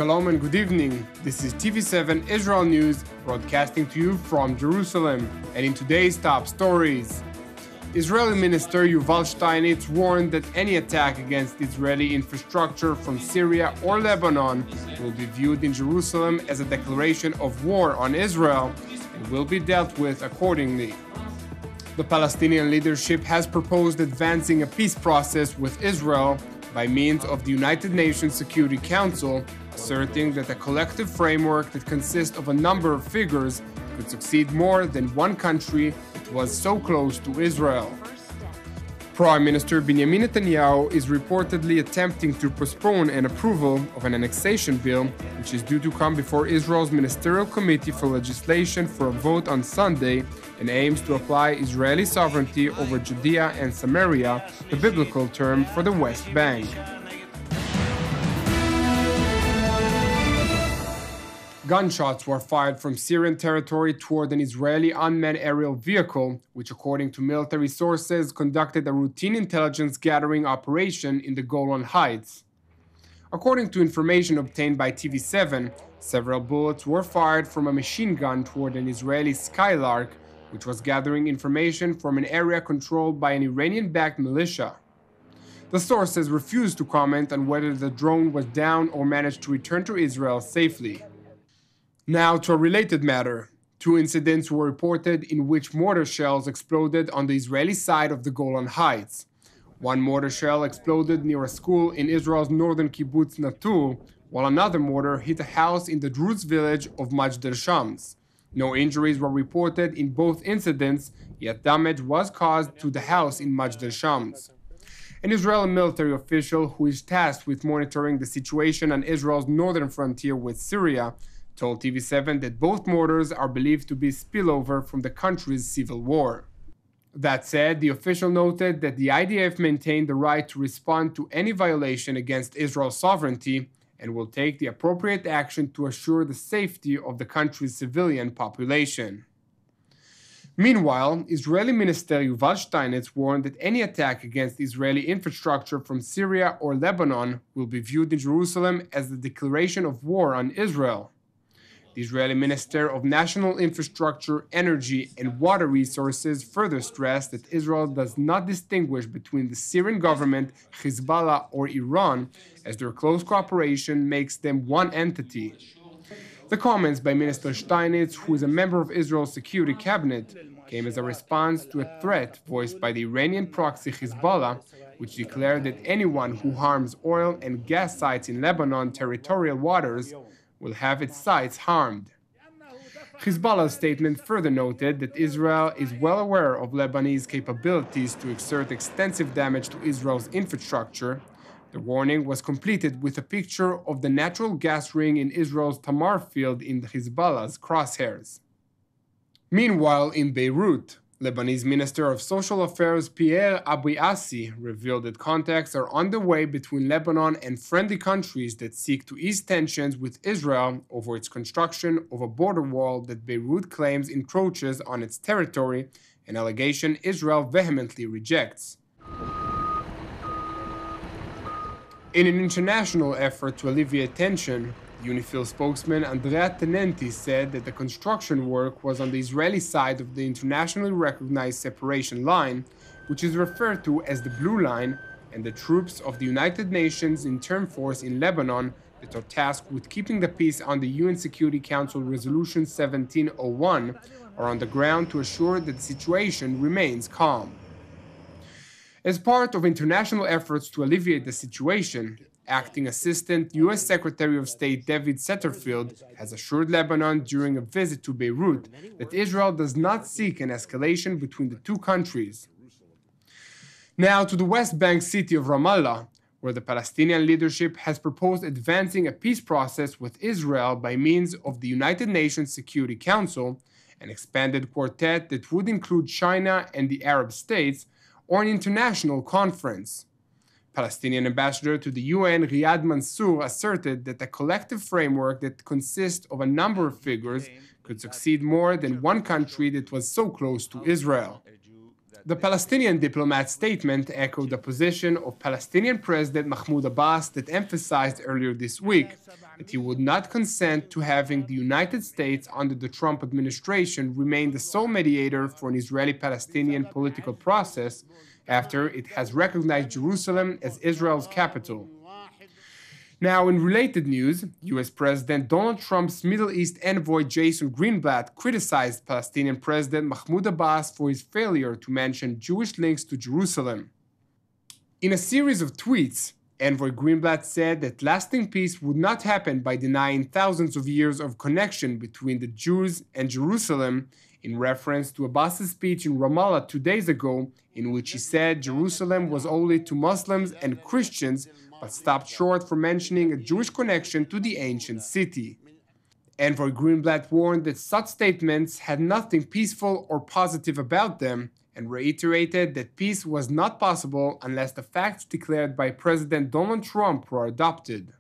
Shalom and good evening. This is TV7 Israel News, broadcasting to you from Jerusalem. And in today's top stories, Israeli Minister Yuval Steinitz warned that any attack against Israeli infrastructure from Syria or Lebanon will be viewed in Jerusalem as a declaration of war on Israel and will be dealt with accordingly. The Palestinian leadership has proposed advancing a peace process with Israel by means of the United Nations Security Council, asserting that a collective framework that consists of a number of figures could succeed more than one country that was so close to Israel. Prime Minister Benjamin Netanyahu is reportedly attempting to postpone an approval of an annexation bill, which is due to come before Israel's Ministerial Committee for Legislation for a vote on Sunday, and aims to apply Israeli sovereignty over Judea and Samaria, the biblical term for the West Bank. Gunshots were fired from Syrian territory toward an Israeli unmanned aerial vehicle, which, according to military sources, conducted a routine intelligence gathering operation in the Golan Heights. According to information obtained by TV7, several bullets were fired from a machine gun toward an Israeli Skylark, which was gathering information from an area controlled by an Iranian-backed militia. The sources refused to comment on whether the drone was down or managed to return to Israel safely. Now to a related matter. Two incidents were reported in which mortar shells exploded on the Israeli side of the Golan Heights. One mortar shell exploded near a school in Israel's northern kibbutz Natur, while another mortar hit a house in the Druze village of Majd al-Shams. No injuries were reported in both incidents, yet damage was caused to the house in Majd al-Shams. An Israeli military official who is tasked with monitoring the situation on Israel's northern frontier with Syria told TV7 that both mortars are believed to be spillover from the country's civil war. That said, the official noted that the IDF maintained the right to respond to any violation against Israel's sovereignty and will take the appropriate action to assure the safety of the country's civilian population. Meanwhile, Israeli Minister Yuval Steinitz warned that any attack against Israeli infrastructure from Syria or Lebanon will be viewed in Jerusalem as a declaration of war on Israel. The Israeli Minister of National Infrastructure, Energy, and Water Resources further stressed that Israel does not distinguish between the Syrian government, Hezbollah, or Iran, as their close cooperation makes them one entity. The comments by Minister Steinitz, who is a member of Israel's security cabinet, came as a response to a threat voiced by the Iranian proxy Hezbollah, which declared that anyone who harms oil and gas sites in Lebanon territorial waters will have its sites harmed. Hezbollah's statement further noted that Israel is well aware of Lebanese capabilities to exert extensive damage to Israel's infrastructure. The warning was completed with a picture of the natural gas ring in Israel's Tamar field in Hezbollah's crosshairs. Meanwhile, in Beirut, Lebanese Minister of Social Affairs Pierre Abiassi revealed that contacts are underway between Lebanon and friendly countries that seek to ease tensions with Israel over its construction of a border wall that Beirut claims encroaches on its territory, an allegation Israel vehemently rejects. In an international effort to alleviate tension, UNIFIL spokesman Andrea Tenenti said that the construction work was on the Israeli side of the internationally recognized separation line, which is referred to as the Blue Line, and the troops of the United Nations Interim Force in Lebanon that are tasked with keeping the peace on the UN Security Council Resolution 1701 are on the ground to assure that the situation remains calm. As part of international efforts to alleviate the situation, Acting Assistant U.S. Secretary of State David Satterfield has assured Lebanon during a visit to Beirut that Israel does not seek an escalation between the two countries. Now to the West Bank city of Ramallah, where the Palestinian leadership has proposed advancing a peace process with Israel by means of the United Nations Security Council, an expanded quartet that would include China and the Arab states, or an international conference. Palestinian ambassador to the UN Riyad Mansour asserted that a collective framework that consists of a number of figures could succeed more than one country that was so close to Israel. The Palestinian diplomat's statement echoed the position of Palestinian President Mahmoud Abbas that emphasized earlier this week that he would not consent to having the United States under the Trump administration remain the sole mediator for an Israeli-Palestinian political process after it has recognized Jerusalem as Israel's capital. Now, in related news, US President Donald Trump's Middle East envoy Jason Greenblatt criticized Palestinian President Mahmoud Abbas for his failure to mention Jewish links to Jerusalem. In a series of tweets, Envoy Greenblatt said that lasting peace would not happen by denying thousands of years of connection between the Jews and Jerusalem, in reference to Abbas's speech in Ramallah 2 days ago, in which he said Jerusalem was only to Muslims and Christians, but stopped short from mentioning a Jewish connection to the ancient city. Envoy Greenblatt warned that such statements had nothing peaceful or positive about them, and reiterated that peace was not possible unless the facts declared by President Donald Trump were adopted.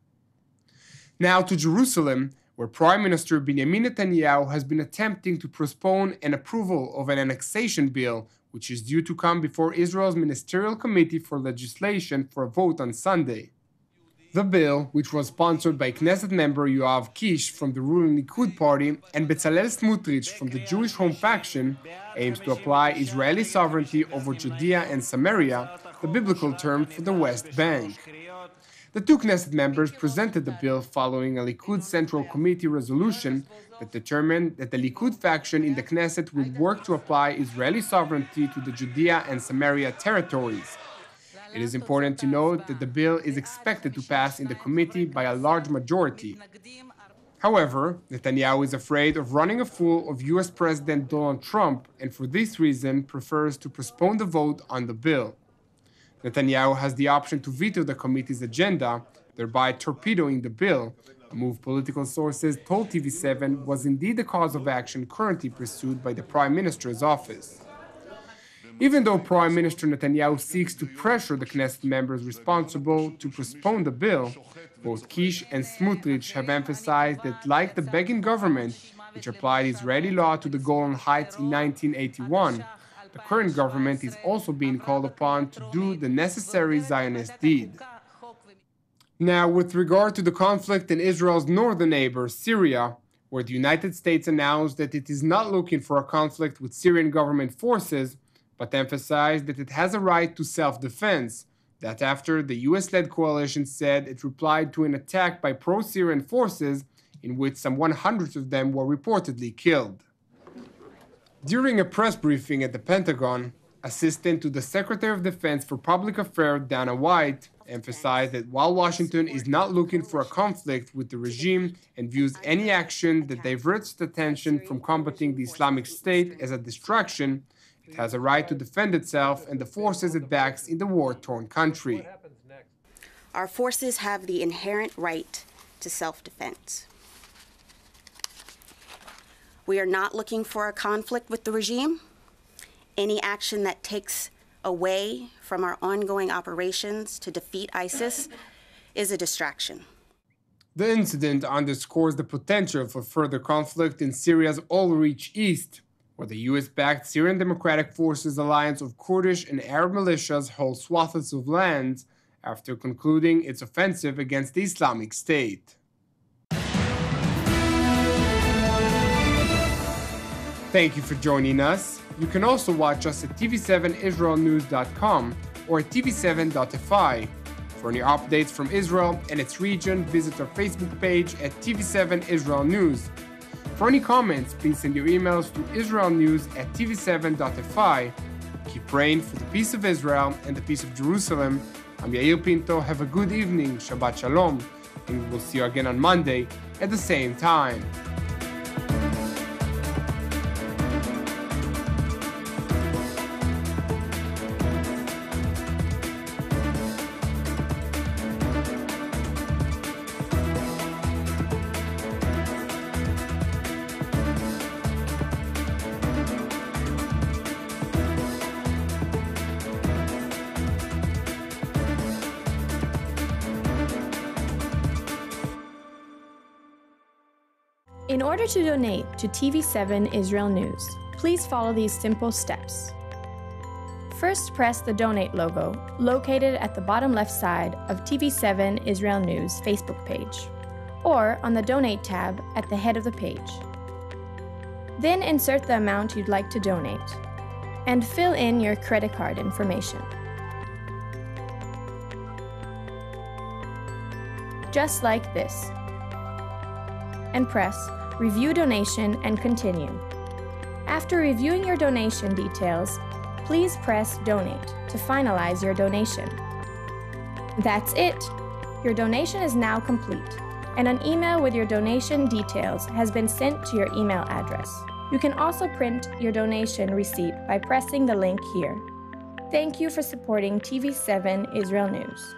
Now to Jerusalem, where Prime Minister Benjamin Netanyahu has been attempting to postpone an approval of an annexation bill, which is due to come before Israel's Ministerial Committee for Legislation for a vote on Sunday. The bill, which was sponsored by Knesset member Yoav Kish from the ruling Likud party and Bezalel Smotrich from the Jewish Home faction, aims to apply Israeli sovereignty over Judea and Samaria, the biblical term for the West Bank. The two Knesset members presented the bill following a Likud Central Committee resolution that determined that the Likud faction in the Knesset would work to apply Israeli sovereignty to the Judea and Samaria territories. It is important to note that the bill is expected to pass in the committee by a large majority. However, Netanyahu is afraid of running afoul of US President Donald Trump and for this reason prefers to postpone the vote on the bill. Netanyahu has the option to veto the committee's agenda, thereby torpedoing the bill, a move political sources told TV7 was indeed the cause of action currently pursued by the Prime Minister's office. Even though Prime Minister Netanyahu seeks to pressure the Knesset members responsible to postpone the bill, both Kish and Smotrich have emphasized that, like the Begin government, which applied Israeli law to the Golan Heights in 1981, the current government is also being called upon to do the necessary Zionist deed. Now, with regard to the conflict in Israel's northern neighbor, Syria, where the United States announced that it is not looking for a conflict with Syrian government forces, but emphasized that it has a right to self-defense, that after the US-led coalition said it replied to an attack by pro-Syrian forces in which some 100 of them were reportedly killed. During a press briefing at the Pentagon, Assistant to the Secretary of Defense for Public Affairs Dana White emphasized that while Washington is not looking for a conflict with the regime and views any action that diverts attention from combating the Islamic State as a distraction, it has a right to defend itself and the forces it backs in the war-torn country. Our forces have the inherent right to self-defense. We are not looking for a conflict with the regime. Any action that takes away from our ongoing operations to defeat ISIS is a distraction. The incident underscores the potential for further conflict in Syria's Al-Rich East, where the US-backed Syrian Democratic Forces alliance of Kurdish and Arab militias hold swaths of land after concluding its offensive against the Islamic State. Thank you for joining us. You can also watch us at TV7israelnews.com or at TV7.fi. For any updates from Israel and its region, visit our Facebook page at TV7 Israel News. For any comments, please send your emails to israelnews@tv7.fi. Keep praying for the peace of Israel and the peace of Jerusalem. I'm Yair Pinto. Have a good evening. Shabbat Shalom. And we'll see you again on Monday at the same time. In order to donate to TV7 Israel News, please follow these simple steps. First, press the Donate logo located at the bottom left side of TV7 Israel News Facebook page. or on the Donate tab at the head of the page. Then insert the amount you'd like to donate and fill in your credit card information. Just like this. And press Review Donation and continue. After reviewing your donation details, please press Donate to finalize your donation. That's it! Your donation is now complete, and an email with your donation details has been sent to your email address. You can also print your donation receipt by pressing the link here. Thank you for supporting TV7 Israel News.